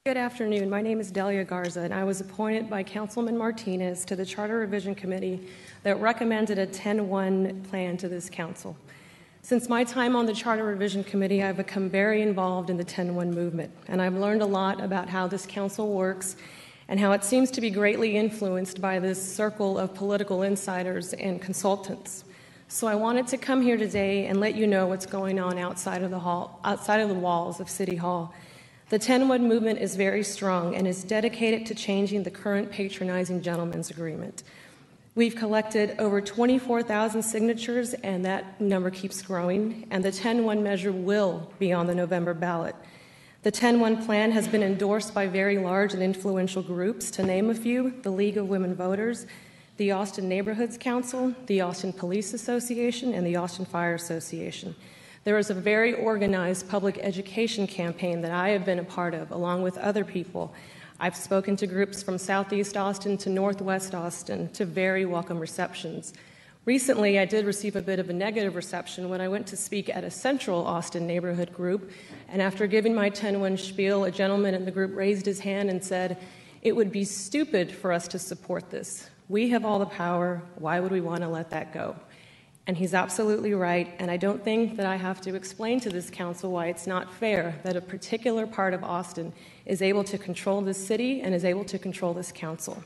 Good afternoon. My name is Delia Garza, and I was appointed by Councilman Martinez to the Charter Revision Committee that recommended a 10-1 plan to this council. Since my time on the Charter Revision Committee, I've become very involved in the 10-1 movement, and I've learned a lot about how this council works and how it seems to be greatly influenced by this circle of political insiders and consultants. So I wanted to come here today and let you know what's going on outside of the walls of City Hall. The 10-1 movement is very strong and is dedicated to changing the current patronizing gentleman's agreement. We've collected over 24,000 signatures, and that number keeps growing, and the 10-1 measure will be on the November ballot. The 10-1 plan has been endorsed by very large and influential groups, to name a few: the League of Women Voters, the Austin Neighborhoods Council, the Austin Police Association, and the Austin Fire Association. There is a very organized public education campaign that I have been a part of, along with other people. I've spoken to groups from Southeast Austin to Northwest Austin to very welcome receptions. Recently, I did receive a bit of a negative reception when I went to speak at a Central Austin neighborhood group, and after giving my 10-1 spiel, a gentleman in the group raised his hand and said, "It would be stupid for us to support this. We have all the power. Why would we want to let that go?" And he's absolutely right, and I don't think that I have to explain to this council why it's not fair that a particular part of Austin is able to control this city and is able to control this council.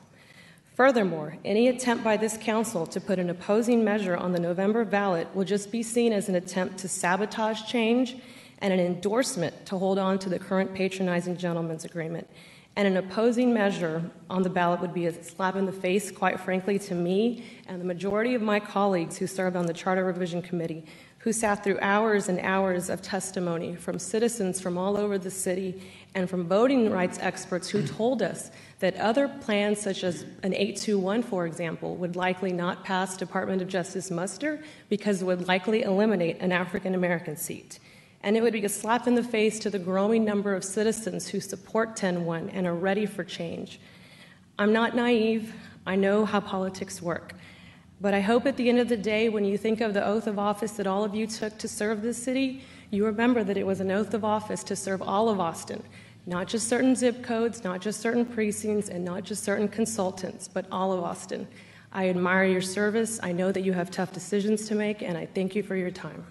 Furthermore, any attempt by this council to put an opposing measure on the November ballot will just be seen as an attempt to sabotage change and an endorsement to hold on to the current patronizing gentleman's agreement. And an opposing measure on the ballot would be a slap in the face, quite frankly, to me and the majority of my colleagues who served on the Charter Revision Committee, who sat through hours and hours of testimony from citizens from all over the city and from voting rights experts who told us that other plans, such as an 821, for example, would likely not pass Department of Justice muster because it would likely eliminate an African American seat. And it would be a slap in the face to the growing number of citizens who support 10-1 and are ready for change. I'm not naive. I know how politics work. But I hope at the end of the day, when you think of the oath of office that all of you took to serve this city, you remember that it was an oath of office to serve all of Austin, not just certain zip codes, not just certain precincts, and not just certain consultants, but all of Austin. I admire your service. I know that you have tough decisions to make, and I thank you for your time.